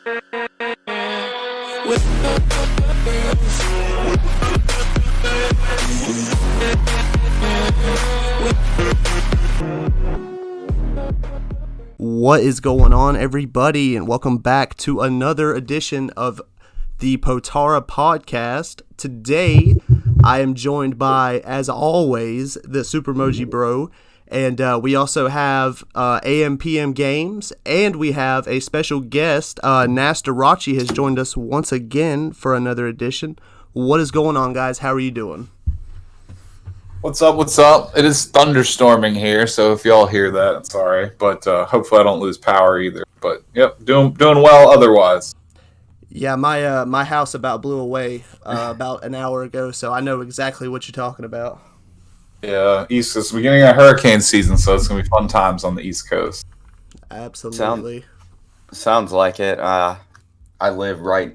What is going on, everybody, and welcome back to another edition of the Potara podcast. Today, I am joined by, as always, TheSuperMojiBro, and we also have AMPM Games, and we have a special guest. Nasdorachi has joined us once again for another edition. What is going on, guys? How are you doing? What's up? It is thunderstorming here, so if y'all hear that, I'm sorry. But hopefully I don't lose power either. But, yep, doing well otherwise. Yeah, my house about blew away about an hour ago, so I know exactly what you're talking about. Yeah, East Coast, beginning of hurricane season, so it's going to be fun times on the East Coast. Absolutely. Sounds like it. I live right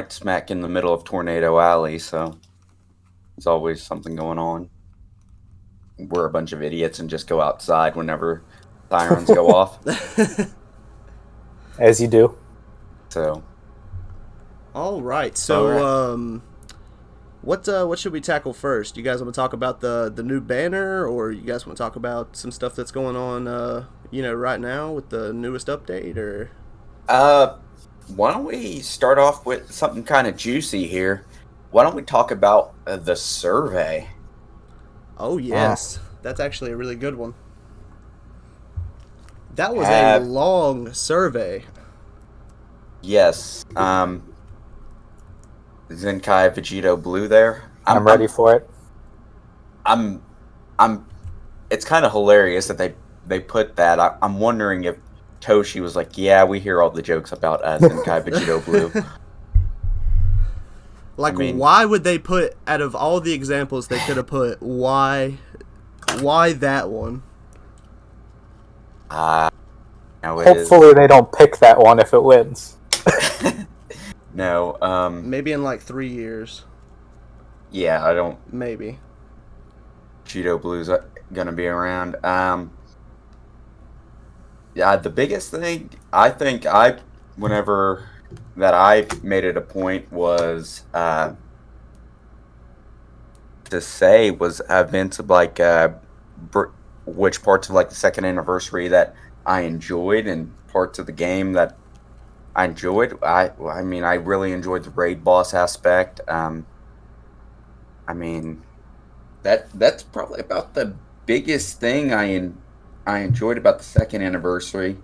smack in the middle of Tornado Alley, so there's always something going on. We're a bunch of idiots and just go outside whenever sirens go off. As you do. So. All right. So, what should we tackle first? You guys want to talk about the new banner, or you guys want to talk about some stuff that's going on, right now with the newest update, or? Why don't we start off with something kind of juicy here? Why don't we talk about the survey? Oh, yes. That's actually a really good one. That was a long survey. Yes. Zenkai Vegito Blue there. I'm ready for it. It's kind of hilarious that they put that. I'm wondering if Toshi was like, yeah, we hear all the jokes about Zenkai Vegito Blue. Why would they put, out of all the examples they could have put, why that one? Hopefully they don't pick that one if it wins. No. Maybe in 3 years. Yeah, I don't. Maybe. Cheeto Blue's gonna be around. Yeah, the biggest thing I think whenever that I made it a point was to say was events of which parts of the second anniversary that I enjoyed and parts of the game that I enjoyed. I really enjoyed the raid boss aspect. That's probably about the biggest thing I enjoyed about the second anniversary.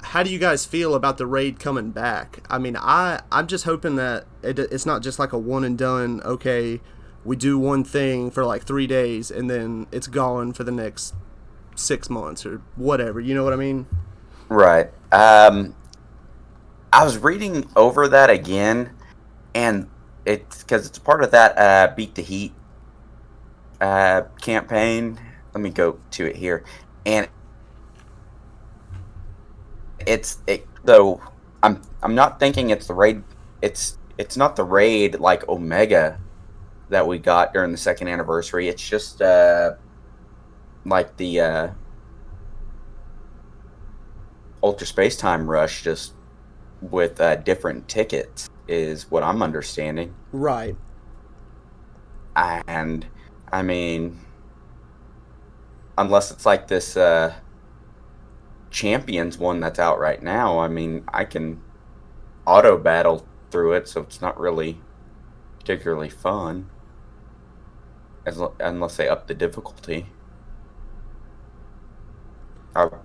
How do you guys feel about the raid coming back? I mean, I'm just hoping that it's not just like a one and done, okay, we do one thing for 3 days and then it's gone for the next 6 months or whatever. You know what I mean? Right. I was reading over that again, and it's because it's part of that Beat the Heat campaign. Let me go to it here. And though I'm not thinking it's the raid. It's not the raid like Omega that we got during the second anniversary. It's just the Ultra Space Time Rush, just with different tickets, is what I'm understanding. Right. And I mean, unless it's like this Champions one that's out right now, I mean, I can auto battle through it, so it's not really particularly fun, unless they up the difficulty.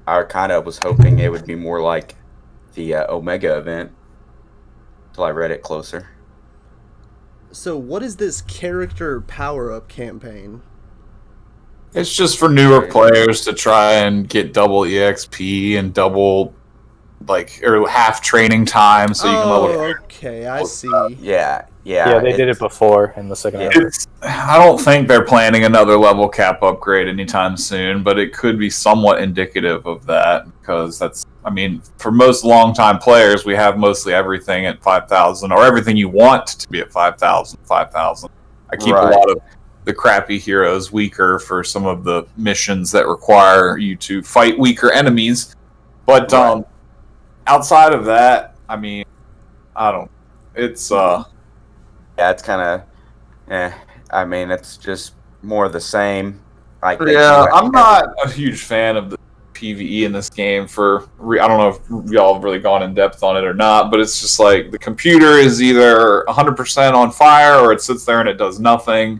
I kind of was hoping it would be more like the Omega event, till I read it closer. So what is this character power-up campaign? It's just for newer players to try and get double EXP and double, or half training time, so you can level. Okay, I see. Yeah, they did it before in the second episode. I don't think they're planning another level cap upgrade anytime soon, but it could be somewhat indicative of that, because for most long-time players, we have mostly everything at 5,000, or everything you want to be at 5,000. I keep a lot of the crappy heroes weaker for some of the missions that require you to fight weaker enemies. But outside of that, I mean, I don't. It's Yeah, it's kind of. I mean, it's just more of the same. Like I'm not a huge fan of the PvE in this game. I don't know if y'all have really gone in depth on it or not, but it's just like the computer is either 100% on fire or it sits there and it does nothing.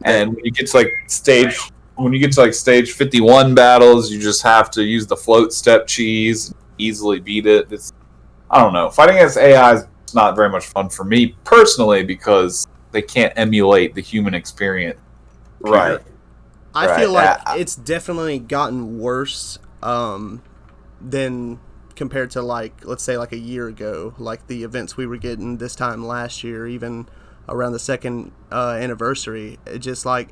And when you get to stage 51 battles, you just have to use the float step cheese, easily beat it. I don't know. Fighting against AI is not very much fun for me personally because they can't emulate the human experience. Right. I feel like it's definitely gotten worse than compared to, like, let's say like a year ago, like the events we were getting this time last year, even around the second anniversary. It just like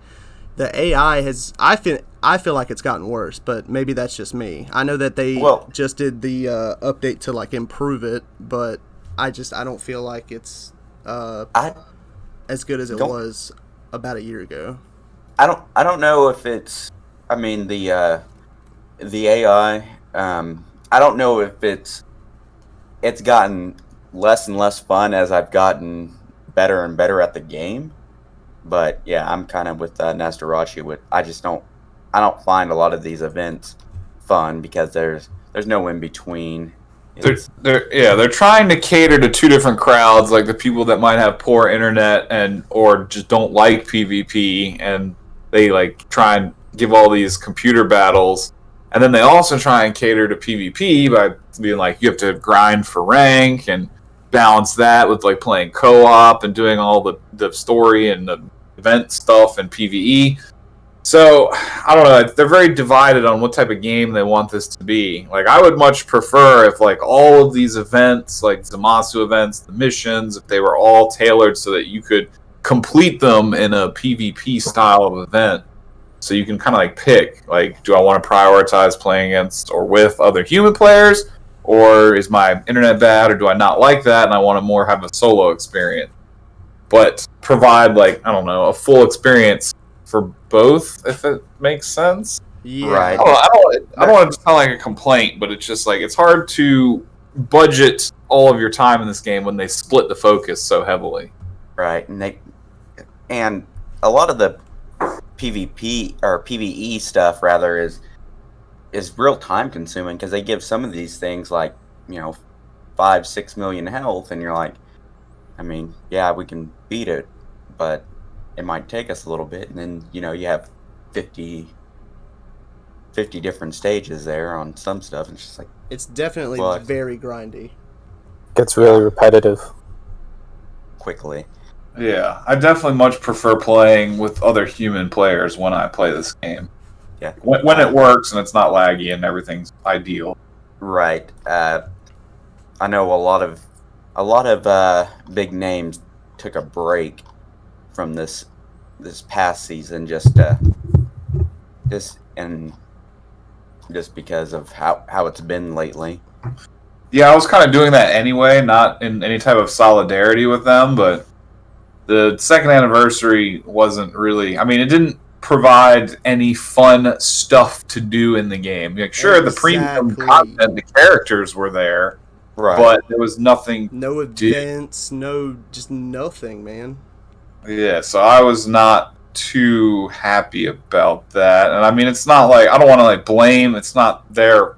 the AI has, I feel like it's gotten worse, but maybe that's just me. I know that they just did the update to like improve it, but I don't feel like it's as good as it was about a year ago. I don't know if it's. I mean the AI. I don't know if it's gotten less and less fun as I've gotten better and better at the game. But yeah, I'm kind of with Nasdorachi. I don't find a lot of these events fun because there's no in between. They're trying to cater to two different crowds, like the people that might have poor internet or just don't like PvP, and they like try and give all these computer battles, and then they also try and cater to PvP by being like you have to grind for rank and balance that with like playing co-op and doing all the story and the event stuff and PvE. So, I don't know, they're very divided on what type of game they want this to be. Like, I would much prefer if, like, all of these events, like Zamasu events, the missions, if they were all tailored so that you could complete them in a PvP style of event. So you can kind of, like, pick, like, do I want to prioritize playing against or with other human players? Or is my internet bad, or do I not like that and I want to more have a solo experience? But provide, like, I don't know, a full experience for both, if it makes sense. Yeah. Right. I don't want to sound like a complaint, but it's just like it's hard to budget all of your time in this game when they split the focus so heavily. Right, and a lot of the PvP or PvE stuff rather is real time consuming because they give some of these things like 5-6 million health, and you're like, I mean, yeah, we can beat it, but it might take us a little bit, and then you have 50 different stages there on some stuff, and it's just like it's definitely very grindy. Gets really repetitive quickly. Yeah, I definitely much prefer playing with other human players when I play this game. Yeah, when it works and it's not laggy and everything's ideal. Right. I know a lot of big names took a break from this past season just because of how it's been lately. Yeah, I was kind of doing that anyway, not in any type of solidarity with them, but the second anniversary wasn't really. I mean, it didn't provide any fun stuff to do in the game. Like, sure, the premium content, the characters were there, right? But there was nothing. No events, just nothing, man. Yeah, so I was not too happy about that. And I mean, it's not like I don't want to like blame. It's not their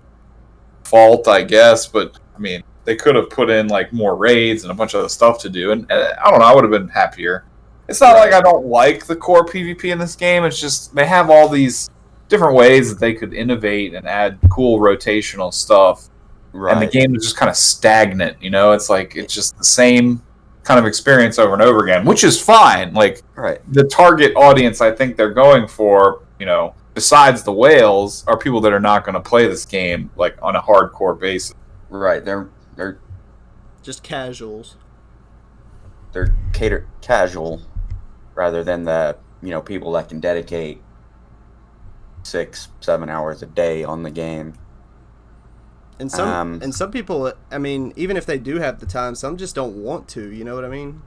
fault, I guess, but I mean, they could have put in like more raids and a bunch of other stuff to do, and I don't know, I would have been happier. It's not like I don't like the core PvP in this game. It's just they have all these different ways that they could innovate and add cool rotational stuff. Right. And the game is just kind of stagnant, It's like it's just the same kind of experience over and over again, which is fine. Like the target audience I think they're going for, besides the whales, are people that are not going to play this game like on a hardcore basis. Right. They're just casuals. They're casual rather than the people that can dedicate 6-7 hours a day on the game. And some people, I mean, even if they do have the time, some just don't want to. You know what I mean?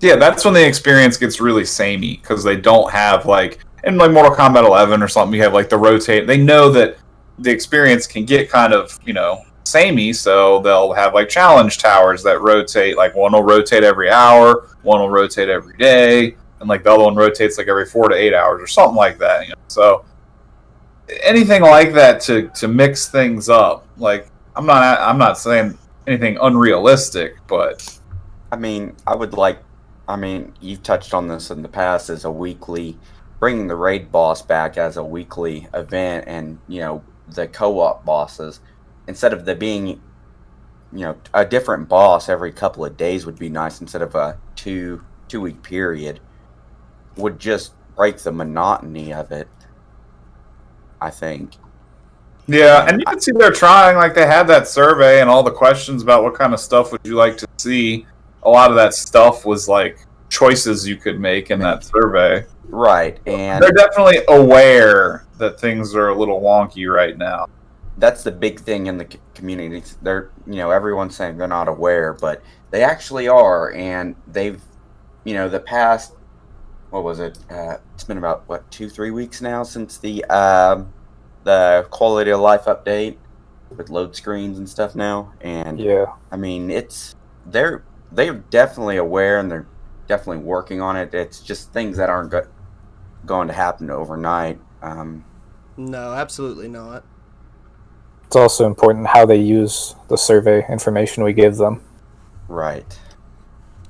Yeah, that's when the experience gets really samey because they don't have like in like Mortal Kombat 11 or something. You have like the rotate. They know that the experience can get kind of samey, so they'll have like challenge towers that rotate. Like one will rotate every hour, one will rotate every day, and like the other one rotates like every 4 to 8 hours or something like that. So anything like that to mix things up. Like I'm not saying anything unrealistic, but I mean, you've touched on this in the past as a weekly, bringing the raid boss back as a weekly event, and the co-op bosses, instead of there being a different boss every couple of days would be nice, instead of a two-week period, would just break the monotony of it, I think. Yeah, and you can see they're trying. Like, they had that survey and all the questions about what kind of stuff would you like to see. A lot of that stuff was like choices you could make in that survey. Right, and they're definitely aware that things are a little wonky right now. That's the big thing in the community. They're, everyone's saying they're not aware, but they actually are, and they've, the past, what was it? It's been about 2-3 weeks now since the quality of life update with load screens and stuff now, and yeah, I mean they're definitely aware, and they're definitely working on it. It's just things that aren't going to happen overnight. No, absolutely not. It's also important how they use the survey information we give them. Right.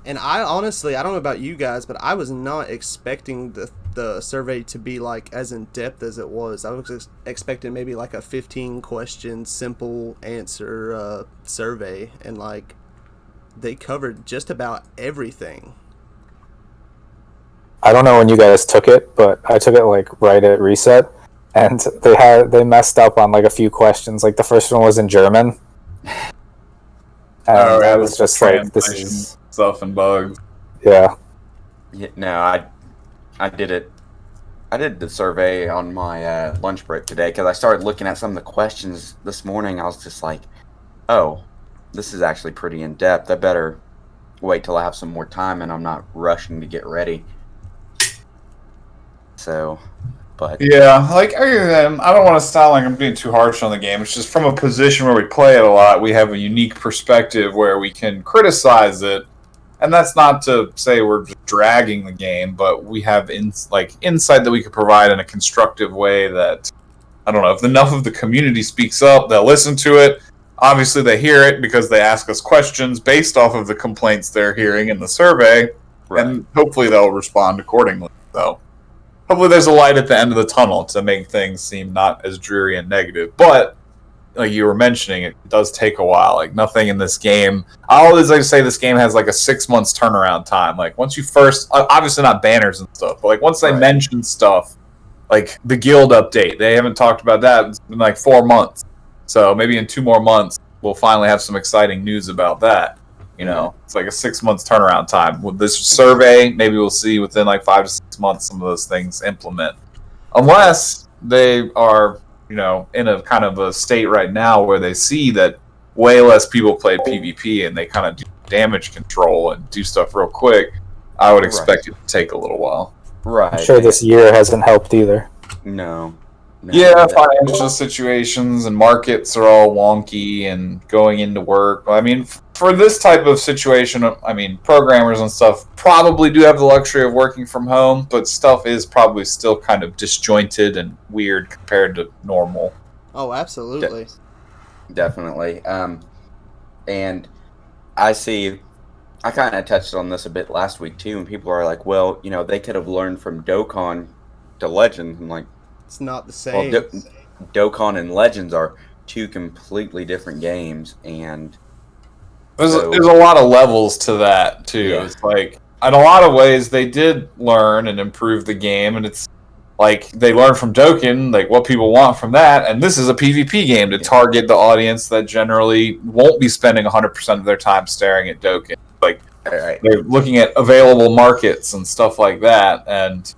And I honestly, I don't know about you guys, but I was not expecting the survey to be like as in depth as it was. I was expecting maybe like a 15 question simple answer survey, and like they covered just about everything. I don't know when you guys took it, but I took it like right at reset, and they messed up on like a few questions. Like the first one was in German, and I was just like, "This is stuff and bugs." Yeah. No, I did it. I did the survey on my lunch break today because I started looking at some of the questions this morning. I was just like, "Oh, this is actually pretty in depth. I better wait till I have some more time and I'm not rushing to get ready." So, but yeah, like I don't want to sound like I'm being too harsh on the game. It's just from a position where we play it a lot, we have a unique perspective where we can criticize it, and that's not to say we're just dragging the game, but we have insight that we could provide in a constructive way. That I don't know, if enough of the community speaks up, they'll listen to it. Obviously, they hear it because they ask us questions based off of the complaints they're hearing in the survey, right. And hopefully they'll respond accordingly. So hopefully there's a light at the end of the tunnel to make things seem not as dreary and negative. But like you were mentioning, it does take a while. Like nothing in this game. I always like to say this game has like a 6 months turnaround time. Like once you first, obviously not banners and stuff, but like once they mention stuff, like the guild update, they haven't talked about that. It's been like 4 months. So maybe in 2 more months, we'll finally have some exciting news about that. It's like a 6 months turnaround time. With this survey, maybe we'll see within like 5 to 6 months some of those things implement. Unless they are, in a kind of a state right now where they see that way less people play PvP and they kind of do damage control and do stuff real quick, I would expect it to take a little while. Right. I'm sure this year hasn't helped either. No. Yeah, financial situations and markets are all wonky and going into work. I mean, for this type of situation, I mean, programmers and stuff probably do have the luxury of working from home, but stuff is probably still kind of disjointed and weird compared to normal. Oh, absolutely. Definitely. And I kind of touched on this a bit last week too, and people are like, well, they could have learned from Dokkan to Legends. I'm like, it's not the same. Well, Dokkan and Legends are two completely different games, and there's a lot of levels to that too. Yeah. It's like in a lot of ways they did learn and improve the game, and it's like they learned from Dokkan, like what people want from that, and this is a PvP game to target the audience that generally won't be spending 100% of their time staring at Dokkan. Like they're looking at available markets and stuff like that, and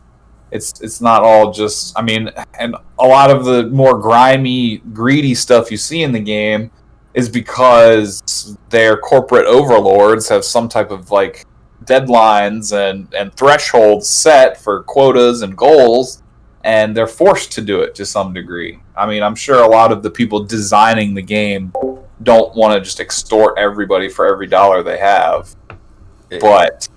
it's not all just, I mean, and a lot of the more grimy, greedy stuff you see in the game is because their corporate overlords have some type of like deadlines and thresholds set for quotas and goals, and they're forced to do it to some degree. I mean, I'm sure a lot of the people designing the game don't want to just extort everybody for every dollar they have. But,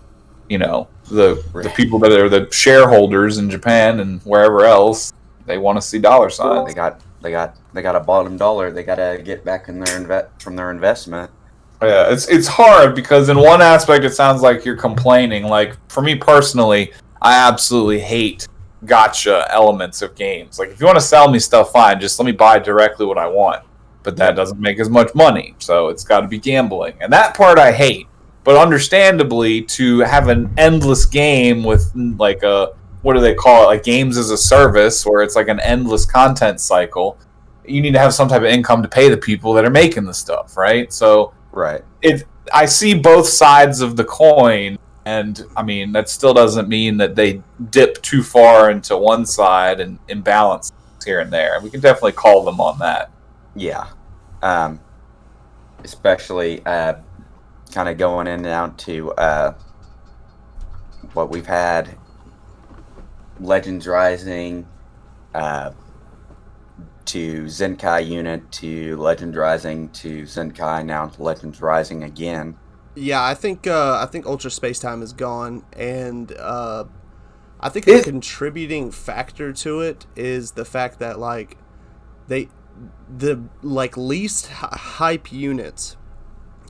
you know, the people that are the shareholders in Japan and wherever else, they want to see dollar signs. They got a bottom dollar. They got to get back in from their investment. Yeah, it's hard because in one aspect it sounds like you're complaining. Like, for me personally, I absolutely hate gotcha elements of games. Like, if you want to sell me stuff, fine, just let me buy directly what I want. But that doesn't make as much money, so it's got to be gambling. And that part I hate. But understandably, to have an endless game with, like, what do they call it? Like, games as a service, where it's like an endless content cycle, you need to have some type of income to pay the people that are making the stuff, right? So, right. I see both sides of the coin, and, I mean, that still doesn't mean that they dip too far into one side and imbalance here and there. We can definitely call them on that. Yeah. Especially kind of going in and out to what we've had. Legends Rising to Zenkai Unit to Legends Rising to Zenkai, now to Legends Rising again. Yeah, I think Ultra Space Time is gone, and I think a contributing factor to it is the fact that, like, the least hype units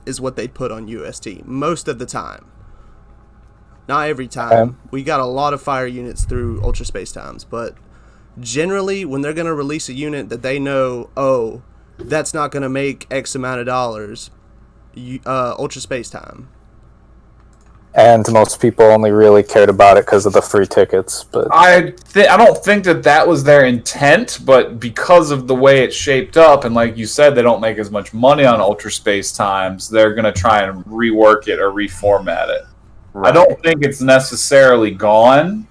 is what they put on UST most of the time. Not every time. We got a lot of fire units through Ultra Space Times, but generally when they're going to release a unit that they know, oh, that's not going to make X amount of dollars, Ultra Space Time. And most people only really cared about it because of the free tickets. But I don't think that was their intent, but because of the way it shaped up, and like you said, they don't make as much money on Ultra Space Times, they're going to try and rework it or reformat it. Right. I don't think it's necessarily gone.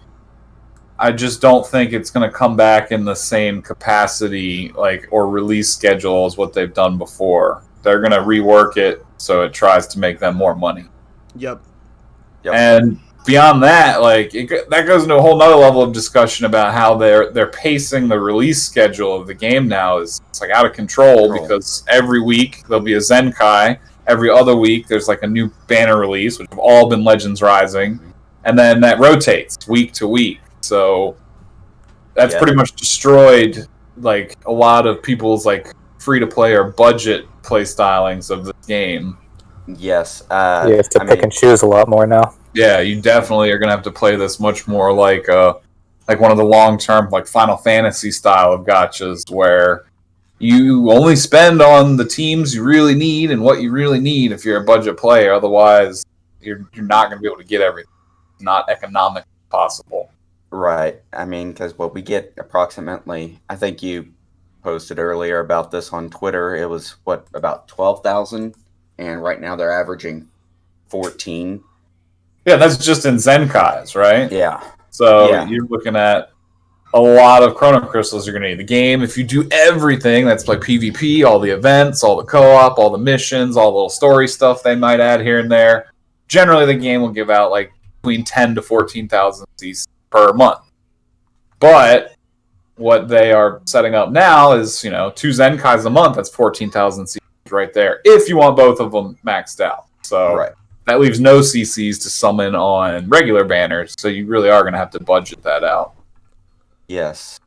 I just don't think it's going to come back in the same capacity, like, or release schedule as what they've done before. They're going to rework it so it tries to make them more money. Yep. And beyond that, like, that goes into a whole nother level of discussion about how they're pacing the release schedule of the game now. It's like out of control because every week there'll be a Zenkai. Every other week there's like a new banner release, which have all been Legends Rising, and then that rotates week to week. So that's pretty much destroyed, like, a lot of people's, like, free to play or budget play stylings of the game. Yes. You have to pick and choose a lot more now. Yeah, you definitely are going to have to play this much more like one of the long-term, like, Final Fantasy style of gachas, where you only spend on the teams you really need and what you really need if you're a budget player. Otherwise, you're not going to be able to get everything. It's not economically possible. Right. I mean, because what we get approximately, I think you posted earlier about this on Twitter, it was, about 12,000? And right now they're averaging 14. Yeah, that's just in Zenkais, right? Yeah. So you're looking at a lot of Chrono Crystals you're going to need. The game, if you do everything, that's like PvP, all the events, all the co-op, all the missions, all the little story stuff they might add here and there, generally the game will give out like between 10 to 14,000 CC per month. But what they are setting up now is, 2 Zenkais a month, that's 14,000 CC right there, if you want both of them maxed out. So that leaves no CCs to summon on regular banners, so you really are going to have to budget that out. Yes.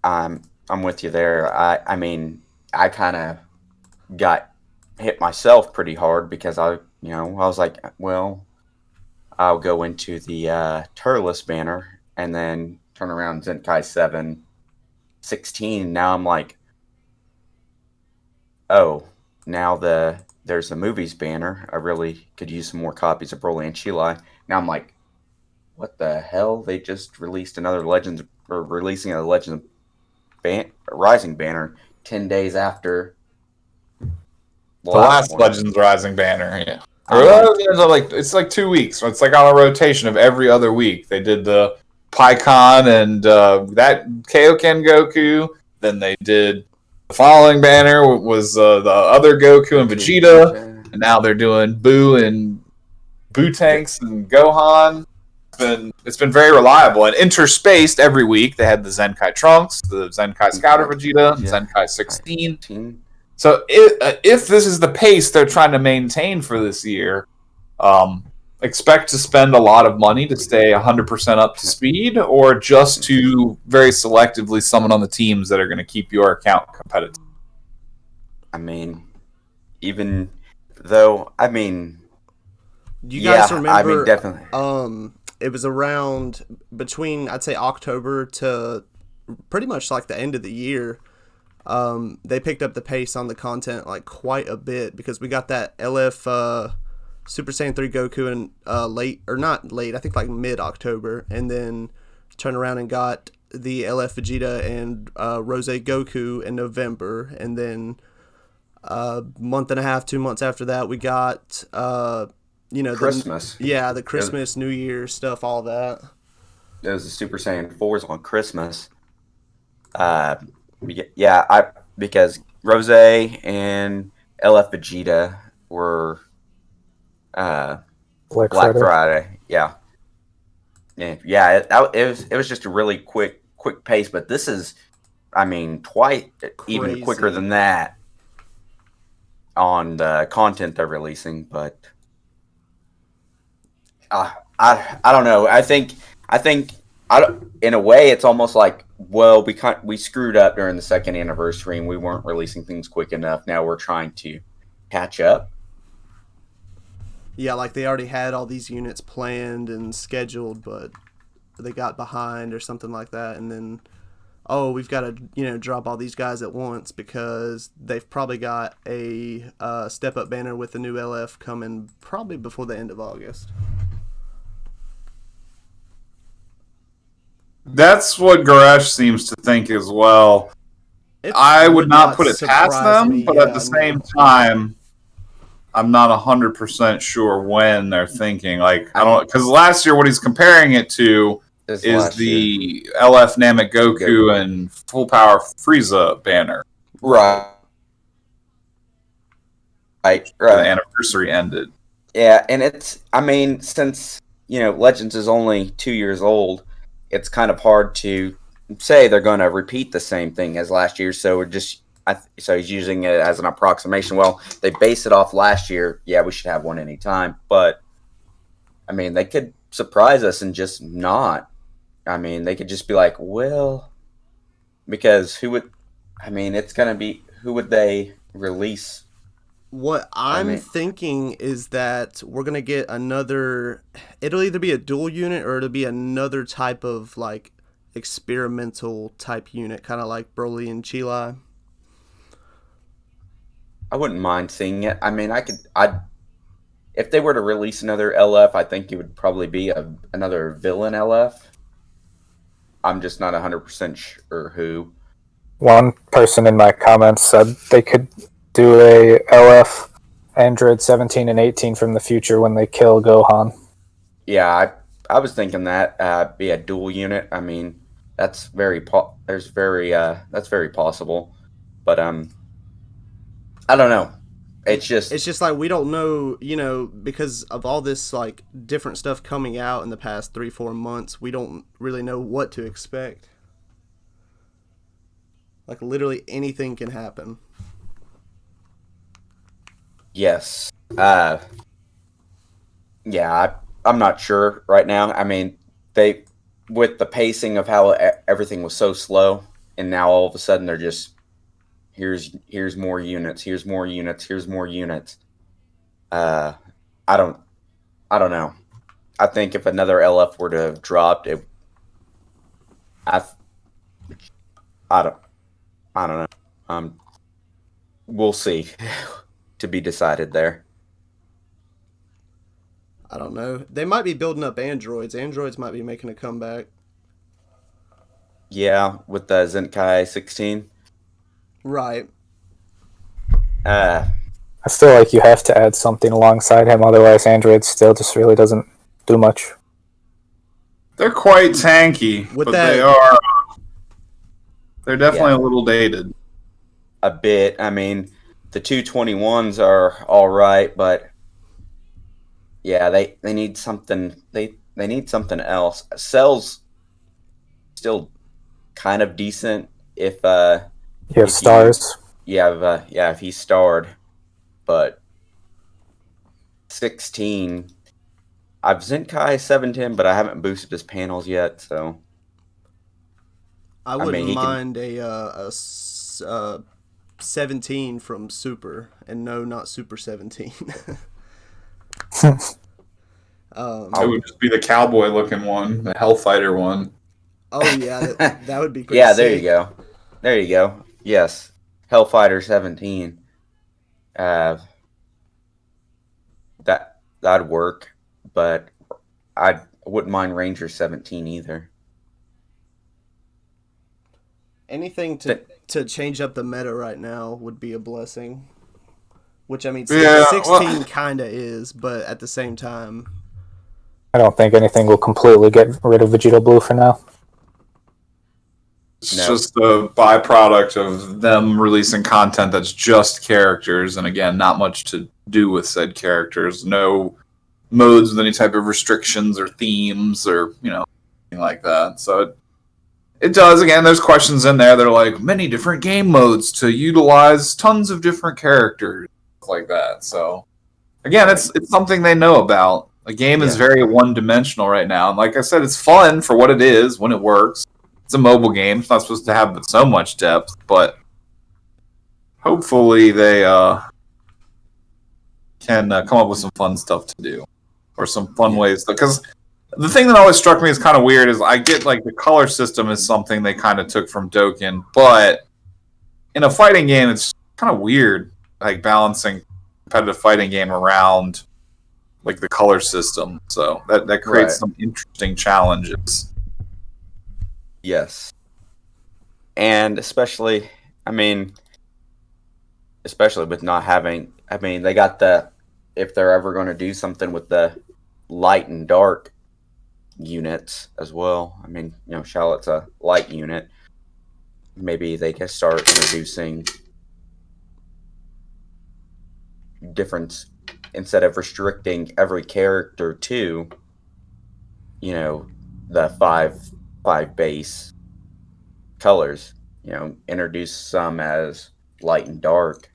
I'm with you there. I mean, I kind of got hit myself pretty hard because I was like, well, I'll go into the Turles banner and then turn around Zenkai 7, 16. Now I'm like, oh, now there's the movies banner. I really could use some more copies of Broly and Chilai. Now I'm like, what the hell? They just released releasing a Legends Rising banner 10 days after the last Legends Rising banner. Yeah, it's like 2 weeks. It's like on a rotation of every other week. They did the PyCon and that Kaioken Goku. Then they did the following banner was the other Goku and Vegeta, and now they're doing Boo and Butanks and Gohan. It's been very reliable and interspaced every week. They had the Zenkai Trunks, the Zenkai Scouter Vegeta, and Zenkai 16. So if this is the pace they're trying to maintain for this year, expect to spend a lot of money to stay 100% up to speed, or just to very selectively summon on the teams that are going to keep your account competitive. I mean, even though, Do you guys remember? definitely. It was around between, I'd say, October to pretty much like the end of the year. They picked up the pace on the content like quite a bit, because we got that LF Super Saiyan 3 Goku in I think like mid-October, and then turned around and got the LF Vegeta and Rose Goku in November, and then month and a half, 2 months after that, we got Christmas. The Christmas, New Year stuff, all that. It was the Super Saiyan 4s on Christmas. Because Rose and LF Vegeta were Black Friday. Yeah. It was just a really quick pace, but this is, twice even quicker than that on the content they're releasing. But I don't know. I think in a way it's almost like, well, we screwed up during the second anniversary and we weren't releasing things quick enough. Now we're trying to catch up. Yeah, like they already had all these units planned and scheduled, but they got behind or something like that, and then we've got to drop all these guys at once because they've probably got a step up banner with the new LF coming probably before the end of August. That's what Goresh seems to think as well. I would not put it past them, but at the same time, I'm not 100% sure when they're thinking. Like, I don't, because last year what he's comparing it to is the LF Namek Goku and Full Power Frieza banner. Right. The anniversary ended. Yeah, and it's, since, Legends is only 2 years old, it's kind of hard to say they're going to repeat the same thing as last year. So so he's using it as an approximation. Well, they base it off last year. Yeah, we should have one anytime. But, they could surprise us and just not. They could just be like, well, because who would they release? What I'm thinking is that we're going to get it'll either be a dual unit or it'll be another type of like experimental type unit, kind of like Broly and Chila. I wouldn't mind seeing it. If they were to release another LF, I think it would probably be another villain LF. I'm just not 100% sure who. One person in my comments said they could do a LF Android 17 and 18 from the future when they kill Gohan. Yeah, I was thinking that be a dual unit. That's very possible. But I don't know. It's just like we don't know, because of all this like different stuff coming out in the past 3-4 months, we don't really know what to expect. Like literally anything can happen. Yes. Yeah, I'm not sure right now. They, with the pacing of how everything was so slow, and now all of a sudden they're just, here's more units, here's more units, here's more units. I don't know. I think if another LF were to have dropped, I don't know. We'll see. To be decided there. I don't know. They might be building up androids. Androids might be making a comeback. Yeah, with the Zenkai 16. Right. I feel like you have to add something alongside him, otherwise Android still just really doesn't do much. They're quite tanky, they're definitely a little dated. A bit. The 221s are all right, but Yeah, they need something. They need something else. Cell's still kind of decent if You have if stars. if he's starred, but 16. I've Zenkai 710, but I haven't boosted his panels yet. So I I wouldn't mean, he can. mind a 17 from Super, and no, not Super 17. It would just be the cowboy looking one, the Hellfighter one. Oh yeah, that would be pretty Yeah, sick. there you go. Yes, Hellfighter 17. That'd work, but I wouldn't mind Ranger 17 either. Anything to change up the meta right now would be a blessing. Which, I mean, Yeah, 16 kind of is, but at the same time... I don't think anything will completely get rid of Vegeta Blue for now. It's just the byproduct of them releasing content that's just characters, and again, not much to do with said characters. No modes with any type of restrictions or themes or, anything like that. So it does, again, there's questions in there that are like, many different game modes to utilize tons of different characters, like that. So, again, it's something they know about. A game is very one-dimensional right now. And like I said, it's fun for what it is when it works. It's a mobile game. It's not supposed to have so much depth, but hopefully they can come up with some fun stuff to do. Or some fun ways. Because the thing that always struck me as kind of weird is I get like the color system is something they kind of took from Dokkan, but in a fighting game, it's kind of weird, like balancing competitive fighting game around like the color system. So that creates some interesting challenges. Yes. And especially with not having, they got if they're ever going to do something with the light and dark units as well. Charlotte's a light unit. Maybe they can start introducing different, instead of restricting every character to, the five base colors, introduce some as light and dark.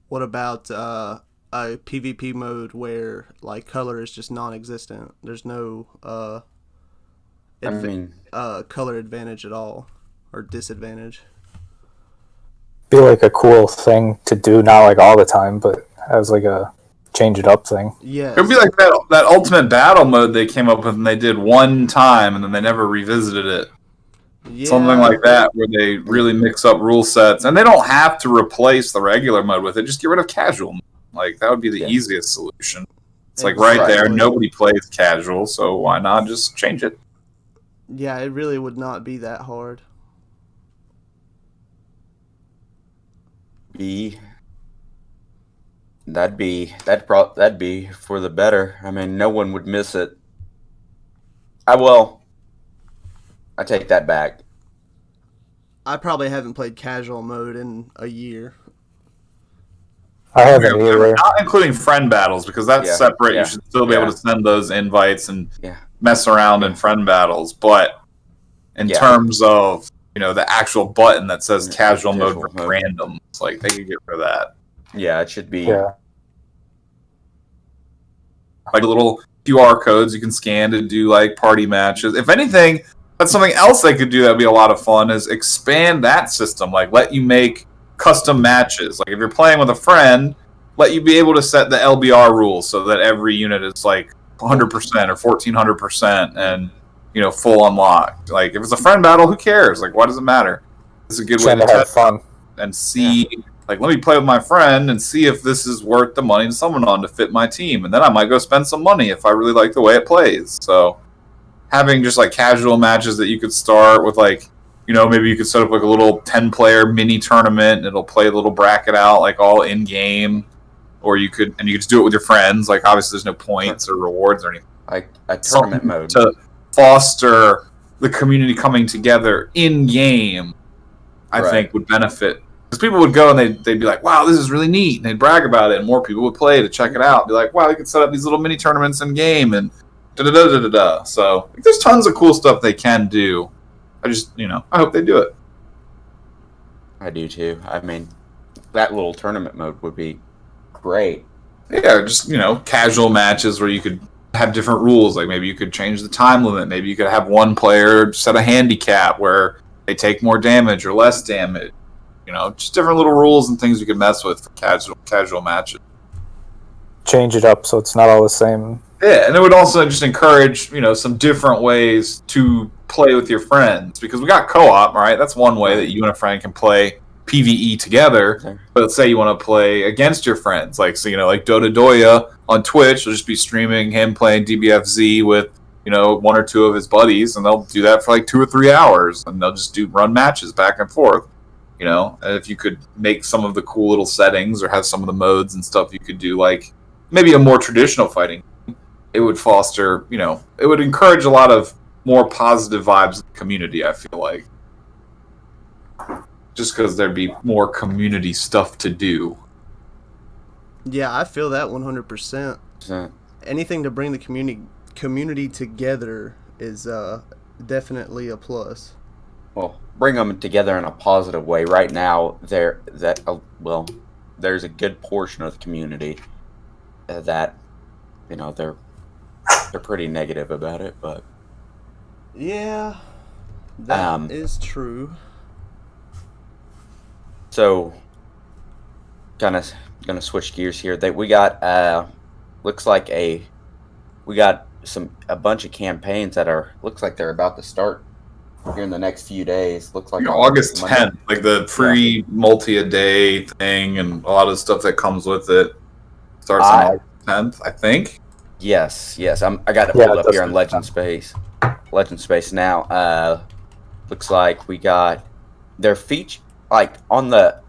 What about a PvP mode where like color is just non-existent? There's no color advantage at all, or disadvantage. Be like a cool thing to do, not like all the time, but as like a change it up thing. Yeah, it would be like that ultimate battle mode they came up with and they did one time and then they never revisited it. Yeah. Something like that, where they really mix up rule sets, and they don't have to replace the regular mode with it. Just get rid of casual mode. Like that would be the easiest solution. It's like right there, nobody plays casual, so why not just change it? Yeah, it really would not be that hard. That'd be for the better. No one would miss it. I take that back. I probably haven't played casual mode in a year. I haven't either. Not including friend battles, because that's separate. You should still be able to send those invites and mess around in friend battles. But in terms of the actual button that says casual mode for random, it's like they could get rid of that. Yeah, it should be. Yeah. Like little QR codes you can scan to do like party matches. If anything, that's something else they could do that'd be a lot of fun, is expand that system. Like let you make custom matches. Like if you're playing with a friend, let you be able to set the LBR rules so that every unit is like 100% or 1400% and full unlocked. Like if it's a friend battle, who cares? Like why does it matter? It's a good way to have fun and see. Like, let me play with my friend and see if this is worth the money to summon on to fit my team. And then I might go spend some money if I really like the way it plays. So having just like casual matches that you could start with, like, maybe you could set up like a little 10-player mini tournament and it'll play a little bracket out like all in game. Or you could just do it with your friends. Like obviously there's no points or rewards or anything. Like a tournament mode. To foster the community coming together in game, I think would benefit Because people would go and they'd be like, wow, this is really neat. And they'd brag about it. And more people would play to check it out. Be like, wow, they could set up these little mini tournaments in game and da-da-da-da-da-da. So there's tons of cool stuff they can do. I just, I hope they do it. I do too. I mean, that little tournament mode would be great. Yeah, just, casual matches where you could have different rules. Like maybe you could change the time limit. Maybe you could have one player set a handicap where they take more damage or less damage. Just different little rules and things you can mess with for casual matches. Change it up so it's not all the same. Yeah, and it would also just encourage, some different ways to play with your friends. Because we got co-op, right? That's one way that you and a friend can play PvE together. But let's say you want to play against your friends. Like, so, like Dota Doya on Twitch will just be streaming him playing DBFZ with, one or two of his buddies. And they'll do that for like 2 or 3 hours. And they'll just run matches back and forth. And if you could make some of the cool little settings or have some of the modes and stuff you could do, like maybe a more traditional fighting, it would foster, it would encourage a lot of more positive vibes in the community, I feel like. Just because there'd be more community stuff to do. Yeah, I feel that 100%. Anything to bring the community together is definitely a plus. Well, bring them together in a positive way. Right now, there's a good portion of the community that, they're pretty negative about it. But yeah, that is true. So, gonna switch gears here. We got we got a bunch of campaigns that looks like they're about to start here in the next few days. Looks like August 10th, like the free multi-a-day thing and a lot of stuff that comes with it starts on August 10th, I think. Yes. I got it pulled up here on Legend Space now. Looks like we got their feature, like on the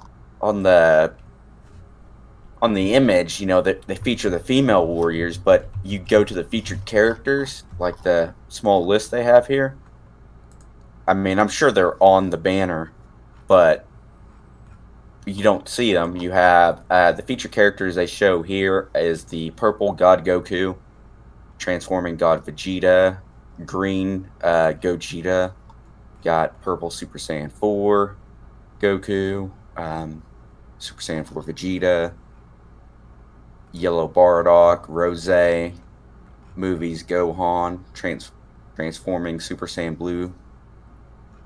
image, they feature the female warriors, but you go to the featured characters, like the small list they have here. I mean, I'm sure they're on the banner, but you don't see them. You have the featured characters they show here is the purple God Goku, transforming God Vegeta, green Gogeta, got purple Super Saiyan 4 Goku, Super Saiyan 4 Vegeta, yellow Bardock, Rose, movies Gohan, transforming Super Saiyan Blue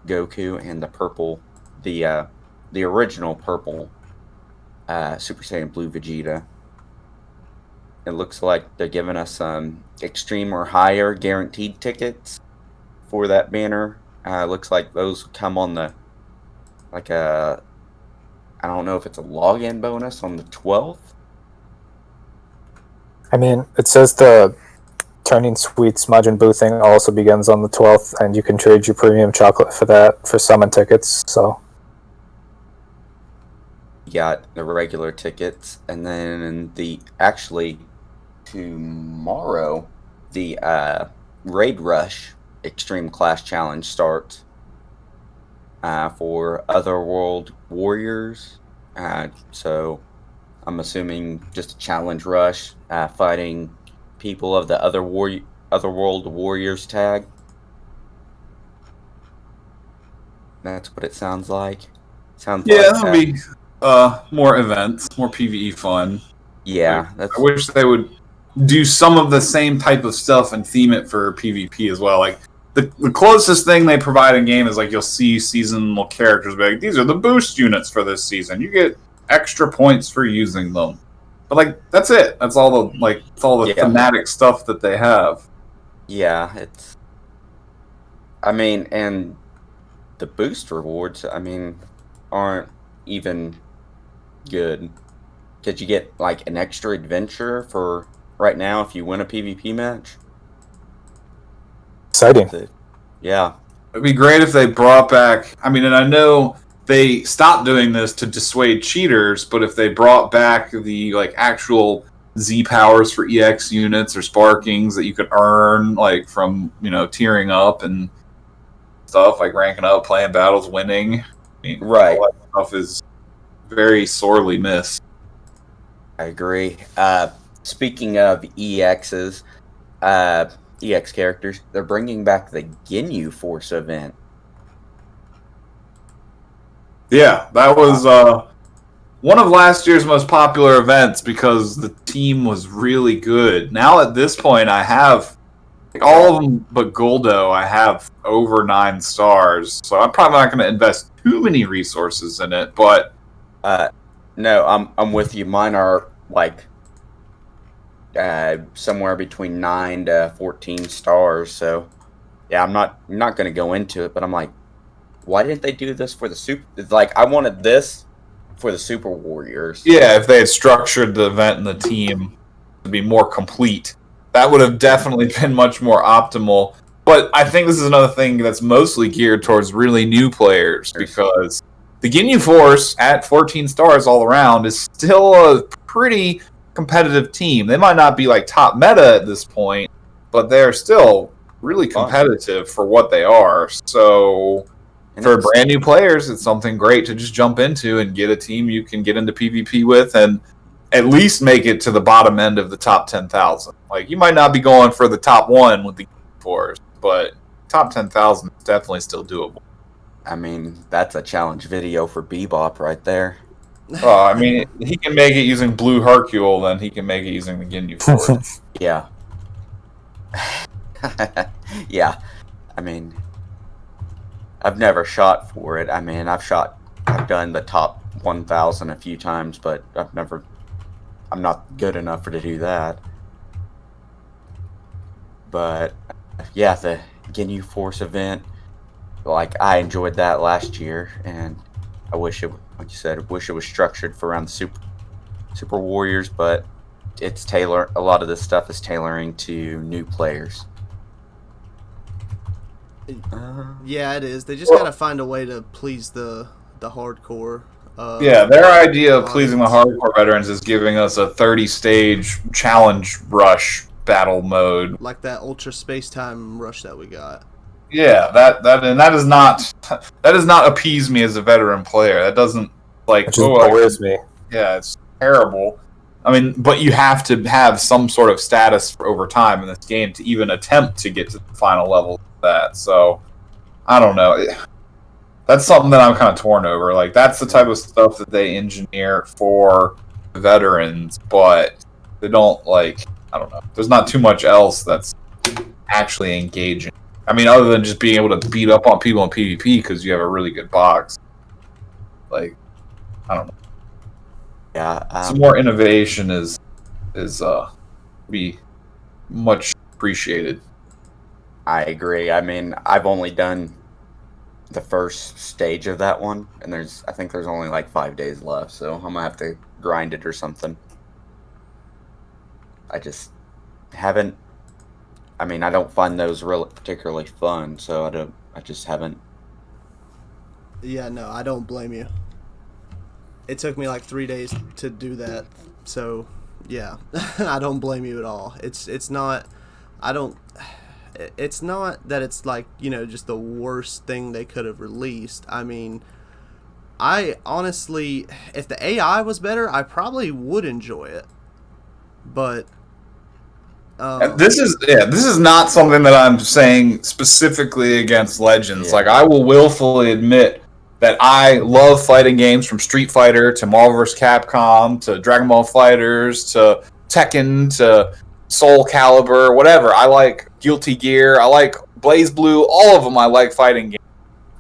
Goku, and the purple, the original purple Super Saiyan Blue Vegeta. It looks like they're giving us some extreme or higher guaranteed tickets for that banner. Looks like those come on the I don't know if it's a login bonus on the 12th. I mean, it says the Turning Sweet Smudge Boo thing also begins on the 12th, and you can trade your premium chocolate for that for summon tickets, so. You got the regular tickets, and then tomorrow, the Raid Rush Extreme Clash Challenge starts for Otherworld Warriors. So I'm assuming just a challenge rush, fighting people of the Otherworld Warriors tag. That's what it sounds like. That'll be more events, more PvE fun. Yeah, I wish they would do some of the same type of stuff and theme it for PvP as well. Like the closest thing they provide in game is like you'll see seasonal characters be like, these are the boost units for this season. You get extra points for using them. But like that's it. That's all the thematic stuff that they have. Yeah, and the boost rewards, aren't even good. Could you get like an extra adventure for right now if you win a PvP match? Exciting. Yeah. It'd be great if they brought back, and I know they stopped doing this to dissuade cheaters, but if they brought back the actual Z powers for EX units or sparkings that you could earn from, tiering up and stuff, like ranking up, playing battles, winning. Right. All that stuff is very sorely missed. I agree. Speaking of EXs, EX characters, they're bringing back the Ginyu Force event. Yeah, that was one of last year's most popular events because the team was really good. Now at this point, I have all of them but Goldo. I have over 9 stars, so I'm probably not going to invest too many resources in it. But no, I'm with you. Mine are like somewhere between 9 to 14 stars. So yeah, I'm not going to go into it, but I'm like, why didn't they do this for the super? It's like I wanted this for the Super Warriors. yeah, if they had structured the event and the team to be more complete, that would have definitely been much more optimal. But I think this is another thing that's mostly geared towards really new players because the Ginyu Force at 14 stars all around is still a pretty competitive team. They might not be like top meta at this point, but they're still really competitive for what they are. So for brand new players, it's something great to just jump into and get a team you can get into PvP with and at least make it to the bottom end of the top 10,000. Like, you might not be going for the top 1 with the Force, but top 10,000 is definitely still doable. I mean, that's a challenge video for Bebop right there. I mean, he can make it using Blue Hercule, then he can make it using the Ginyu Force. Yeah. Yeah. I mean, I've never shot for it. I mean, I've done the top 1,000 a few times, but I'm not good enough to do that. But yeah, the Ginyu Force event, like, I enjoyed that last year, and I wish it, like you said, wish it was structured for around the Super Warriors, but it's a lot of this stuff is tailoring to new players. Yeah, it is. They just gotta find a way to please the hardcore. Yeah, their idea of pleasing the hardcore veterans is giving us a 30-stage challenge rush battle mode, like that Ultra Space Time rush that we got. Yeah, that does not appease me as a veteran player. That doesn't It just bores me. Yeah, it's terrible. I mean, but you have to have some sort of status over time in this game to even attempt to get to the final level of that. So, I don't know. That's something that I'm kind of torn over. Like, that's the type of stuff that they engineer for veterans, but they don't, like, I don't know. There's not too much else that's actually engaging. I mean, other than just being able to beat up on people in PvP because you have a really good box. Like, I don't know. Yeah, some more innovation is be much appreciated. I agree. I mean, I've only done the first stage of that one, and I think there's only like 5 days left, so I'm gonna have to grind it or something. I just haven't. I mean, I don't find those really particularly fun, so I just haven't. Yeah, no, I don't blame you. It took me like 3 days to do that, so yeah, I don't blame you at all. It's not that it's like, you know, just the worst thing they could have released. I mean, I honestly, if the AI was better, I probably would enjoy it. But this is not something that I'm saying specifically against Legends. Yeah. Like, I will willfully admit that I love fighting games, from Street Fighter to Marvel vs. Capcom to Dragon Ball FighterZ to Tekken to Soul Calibur, whatever. I like Guilty Gear. I like BlazBlue. All of them I like fighting games.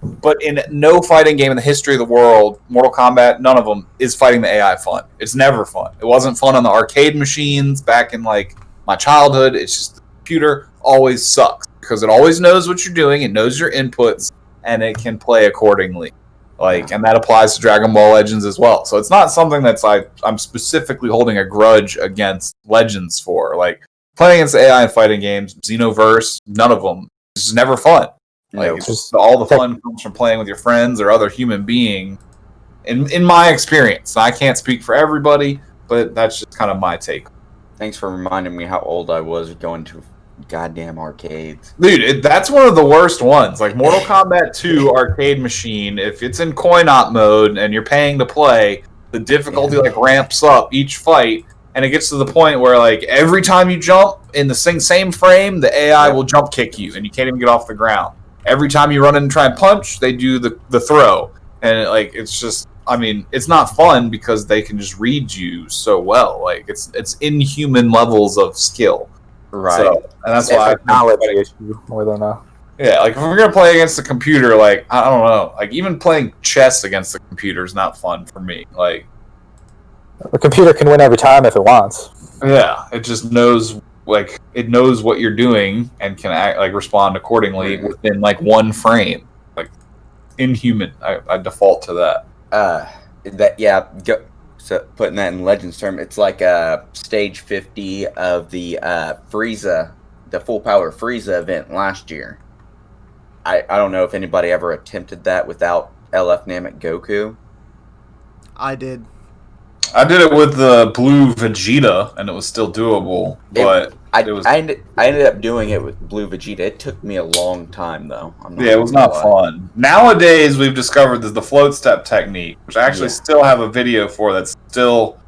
But in no fighting game in the history of the world, Mortal Kombat, none of them is fighting the AI fun. It's never fun. It wasn't fun on the arcade machines back in, like, my childhood. It's just the computer always sucks because it always knows what you're doing. It knows your inputs, and it can play accordingly. Like, and that applies to Dragon Ball Legends as well. So it's not something that's like I'm specifically holding a grudge against Legends for. Like, playing against AI in fighting games, Xenoverse, none of them. It's just never fun. Like, all the fun comes from playing with your friends or other human being. In my experience, I can't speak for everybody, but that's just kind of my take. Thanks for reminding me how old I was going to goddamn arcades. Dude, that's one of the worst ones. Like, Mortal Kombat 2 arcade machine, if it's in coin-op mode and you're paying to play, the difficulty like ramps up each fight, and it gets to the point where like every time you jump in the same frame, the AI will jump kick you, and you can't even get off the ground. Every time you run in and try and punch, they do the throw, and it's just, I mean, it's not fun because they can just read you so well. Like it's inhuman levels of skill. Right. So, and that's why technology issue more than a. Yeah, like if we're gonna play against the computer, like I don't know, like even playing chess against the computer is not fun for me. Like The computer can win every time if it wants. yeah, it just knows it knows what you're doing and can respond accordingly within like one frame. Like inhuman. I default to that. So putting that in Legends term, it's like stage 50 of the Frieza, the full power Frieza event last year. I don't know if anybody ever attempted that without LF Namek Goku. I did. I did it with the blue Vegeta, and it was still doable. But I ended up doing it with blue Vegeta. It took me a long time, though. It was not fun. Nowadays, we've discovered the float step technique, which I actually still have a video for that's still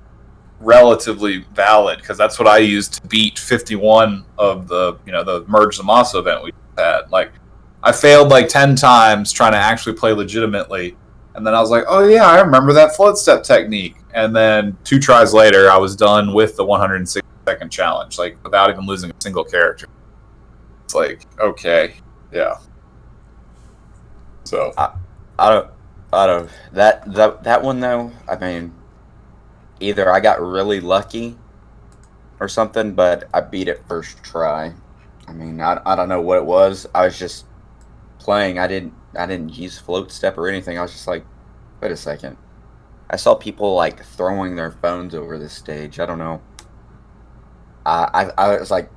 relatively valid, because that's what I used to beat 51 of the Merge the Maso event we had. Like, I failed like 10 times trying to actually play legitimately, and then I was like, oh yeah, I remember that float step technique. And then 2 tries later, I was done with the 160-second challenge, like without even losing a single character. It's like, okay, yeah. So I don't that one though. I mean, either I got really lucky or something, but I beat it first try. I mean, I don't know what it was. I was just playing. I didn't use float step or anything. I was just like, wait a second. I saw people like throwing their phones over this stage. I don't know. I was like,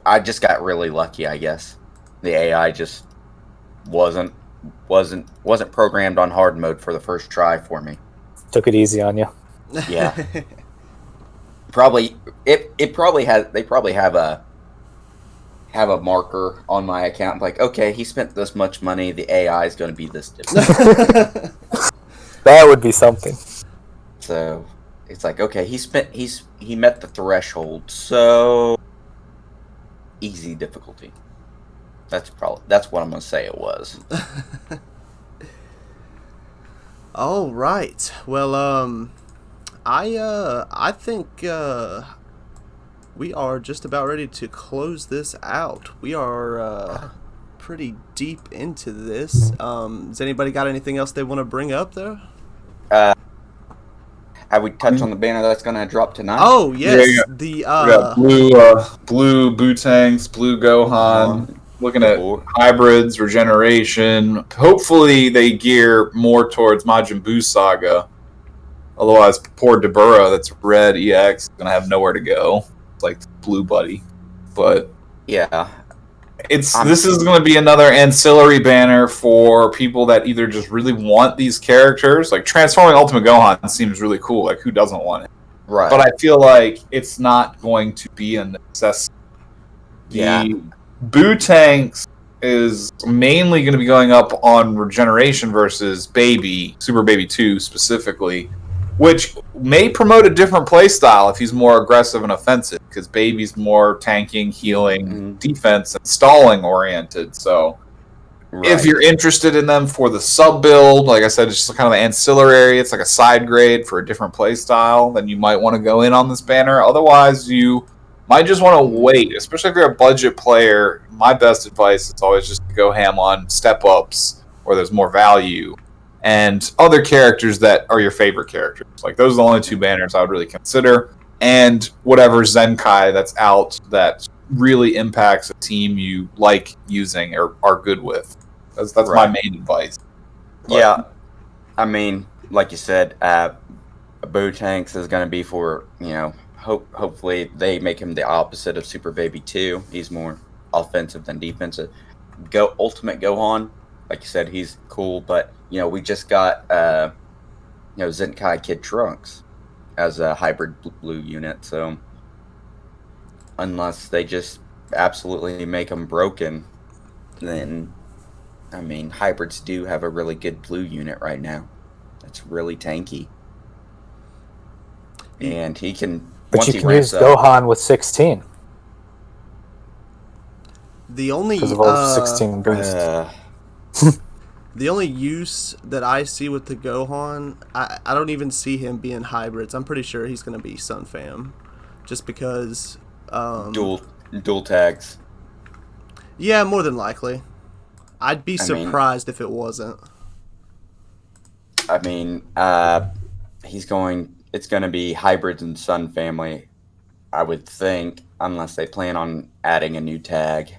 I just got really lucky, I guess. The AI just wasn't programmed on hard mode for the first try for me. Took it easy on you. Yeah. They probably have a marker on my account like, okay, he spent this much money, the AI is going to be this different. That would be something. So it's like, okay, he met the threshold, so easy difficulty. That's what I'm gonna say it was. All right. Well, I think we are just about ready to close this out. We are pretty deep into this. Has anybody got anything else they want to bring up there? Have we touched on the banner that's going to drop tonight? Oh yes, we got blue Bootanks, blue Gohan. Looking at hybrids, regeneration. Hopefully they gear more towards Majin Buu Saga. Otherwise, poor Dabura, that's red EX, is going to have nowhere to go. It's like blue buddy. But yeah. This is going to be another ancillary banner for people that either just really want these characters. Like transforming Ultimate Gohan seems really cool. Like who doesn't want it? Right. But I feel like it's not going to be a necessity. Yeah. Bootanks is mainly going to be going up on regeneration versus Baby, Super Baby 2 specifically, which may promote a different playstyle if he's more aggressive and offensive, because Baby's more tanking, healing, defense, and stalling oriented. So if you're interested in them for the sub build, like I said, it's just kind of an ancillary, it's like a side grade for a different playstyle, then you might want to go in on this banner. Otherwise, you might just want to wait, especially if you're a budget player. My best advice is always just to go ham on step-ups where there's more value, and other characters that are your favorite characters. Like, those are the only 2 banners I would really consider. And whatever Zenkai that's out that really impacts a team you like using or are good with. That's my main advice. But, yeah. I mean, like you said, Bootanks is going to be for, hopefully they make him the opposite of Super Baby 2. He's more offensive than defensive. Ultimate Gohan, like you said, he's cool, but we just got Zenkai Kid Trunks as a hybrid blue unit, so unless they just absolutely make them broken, then I mean, hybrids do have a really good blue unit right now. That's really tanky. and he can. But once you he can ramps use up, Gohan with 16 The only because of all 16 boosts. the only use that I see with the Gohan, I don't even see him being hybrids. I'm pretty sure he's going to be Sun Fam, just because. dual tags. Yeah, more than likely. I'd be I mean- surprised if it wasn't. I mean, it's going to be hybrids and Sun family, I would think, unless they plan on adding a new tag.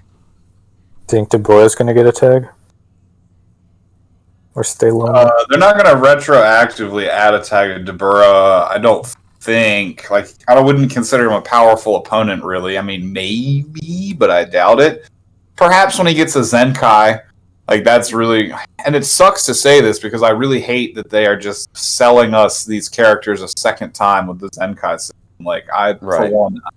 Think Deborah's going to get a tag? Or stay lonely? They're not going to retroactively add a tag to Dabura, I don't think. Like, I wouldn't consider him a powerful opponent, really. I mean, maybe, but I doubt it. Perhaps when he gets a Zenkai, like, that's really... And it sucks to say this, because I really hate that they are just selling us these characters a second time with the Zenkai system. Like, for one, I'm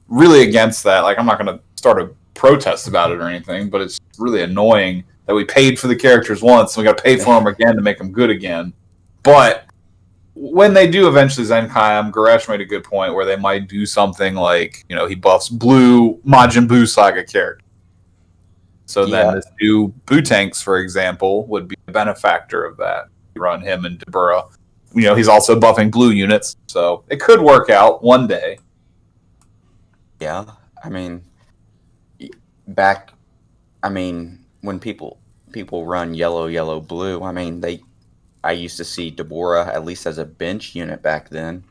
really against that. Like, I'm not going to start a protest about it or anything, but it's really annoying that we paid for the characters once and we got to pay for them again to make them good again. But when they do eventually Zenkai, Goresh made a good point where they might do something like, he buffs blue Majin Buu Saga character. So then this new Buu-Tanks, for example, would be a benefactor of that. You run him and Dabura. He's also buffing blue units, so it could work out one day. Yeah, I mean, when people run yellow, blue, I used to see Deborah at least as a bench unit back then.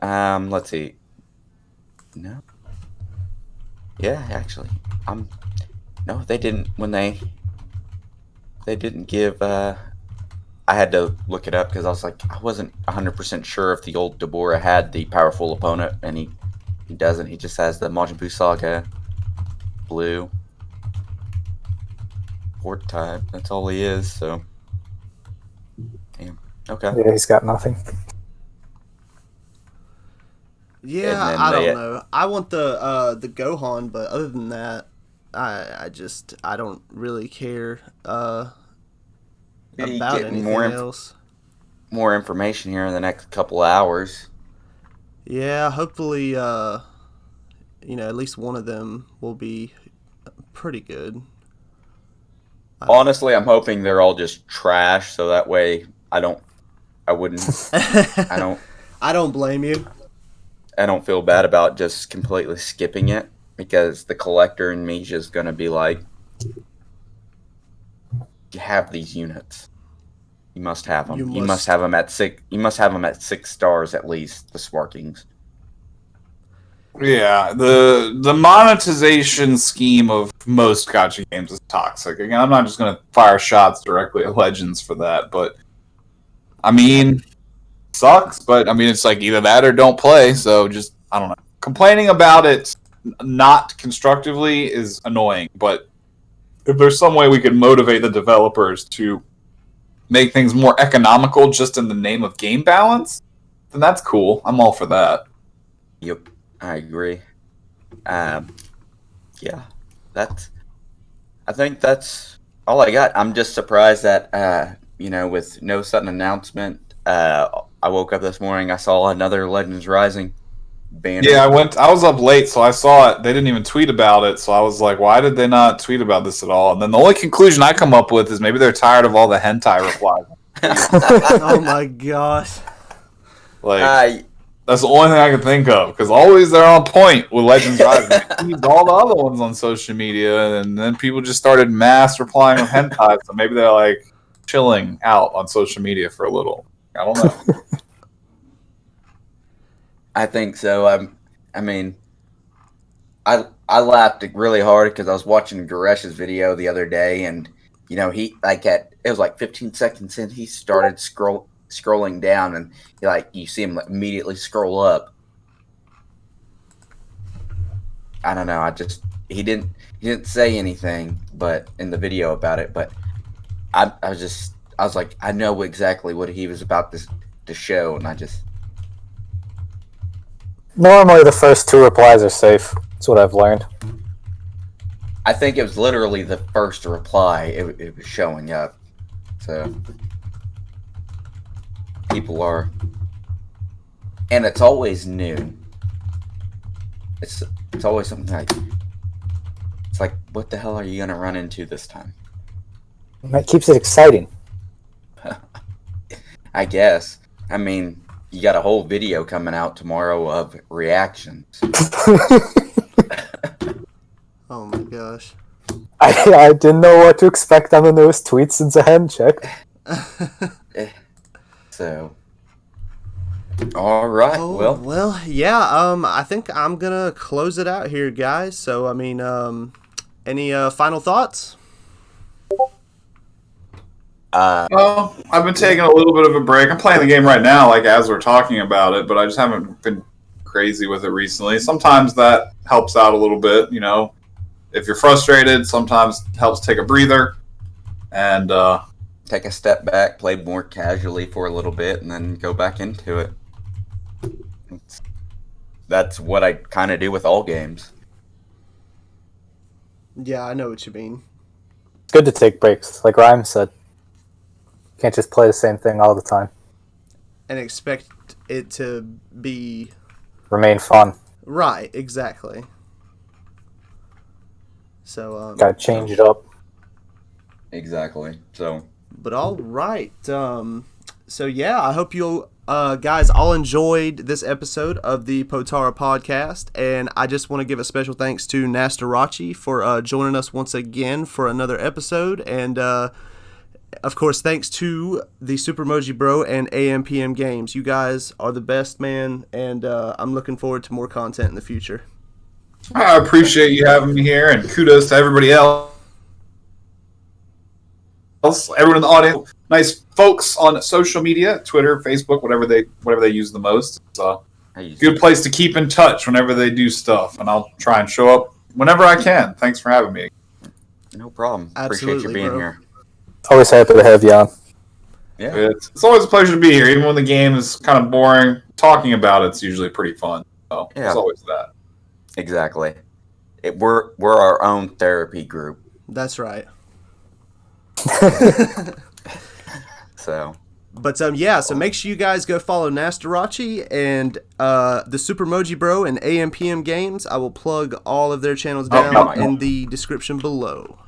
Let's see. No. Yeah, actually, no, they didn't. When they didn't give. I had to look it up because I wasn't 100% sure if the old Deborah had the powerful opponent, and he doesn't. He just has the Majin Buu Saga blue. Horde type. That's all he is, so. Damn. Okay. Yeah, he's got nothing. Yeah, I don't know. I want the Gohan, but other than that, I don't really care about anything else. More information here in the next couple hours. Yeah, hopefully, at least one of them will be pretty good. Honestly, I'm hoping they're all just trash, so that way I don't blame you. I don't feel bad about just completely skipping it, because the collector in me is just going to be like, you have these units. You must have them. You must have them at 6. You must have them at 6 stars at least, the Sparkings. Yeah, the monetization scheme of most gacha games is toxic. Again, I'm not just going to fire shots directly at Legends for that, but sucks. But it's like either that or don't play. So just I don't know. Complaining about it not constructively is annoying. But if there's some way we could motivate the developers to make things more economical just in the name of game balance, then that's cool. I'm all for that. Yep. I agree. Yeah, I think that's all I got. I'm just surprised that, with no sudden announcement, I woke up this morning, I saw another Legends Rising banner. Yeah, I was up late, so I saw it. They didn't even tweet about it, so I was like, why did they not tweet about this at all? And then the only conclusion I come up with is maybe they're tired of all the hentai replies. Oh my gosh. That's the only thing I can think of, because always they're on point with Legends Rising. They used all the other ones on social media, and then people just started mass replying with hentai, so maybe they're like chilling out on social media for a little. I don't know. I think so. I laughed really hard because I was watching Goresh's video the other day, and he it was like 15 seconds in, he started scrolling down, and you see him immediately scroll up. I don't know. He didn't say anything, but in the video about it. But I was like, I know exactly what he was about to show, and I just. Normally, the first 2 replies are safe. That's what I've learned. I think it was literally the first reply. It was showing up, so people are and it's always new. It's always something like, it's like, what the hell are you gonna run into this time? That keeps it exciting. I guess. I mean, you got a whole video coming out tomorrow of reactions. Oh my gosh. I didn't know what to expect on the newest tweets since I hadn't checked. So, all right. Oh, well, yeah. I think I'm gonna close it out here, guys. So, I mean, any final thoughts? Well, I've been taking a little bit of a break. I'm playing the game right now, like as we're talking about it, but I just haven't been crazy with it recently. Sometimes that helps out a little bit, you know. If you're frustrated, sometimes it helps take a breather and take a step back, play more casually for a little bit, and then go back into it. That's what I kind of do with all games. Yeah, I know what you mean. It's good to take breaks, like Rhyme said. Can't just play the same thing all the time. And expect it to be Remain fun. right, exactly. So Gotta change it up. Exactly. So, but all right. So yeah, I hope you guys all enjoyed this episode of the Potara podcast, and I just want to give a special thanks to Nasdorachi for joining us once again for another episode, and of course, thanks to TheSuperMojiBro and AMPM Games. You guys are the best, man, and I'm looking forward to more content in the future. I appreciate you having me here, and kudos to everybody else. Everyone in the audience, nice folks on social media, Twitter, Facebook, whatever they use the most. It's a good place to keep in touch whenever they do stuff, and I'll try and show up whenever I can. Thanks for having me. no problem. Absolutely, Appreciate you being bro. here. Always happy to have you on. Yeah. It's always a pleasure to be here, even when the game is kind of boring. Talking about it's usually pretty fun. So Yeah. There's always that. Exactly. We're our own therapy group. That's right. So, But yeah, so make sure you guys go follow Nasdorachi and TheSuperMojiBro and AMPM Games. I will plug all of their channels down in the description below.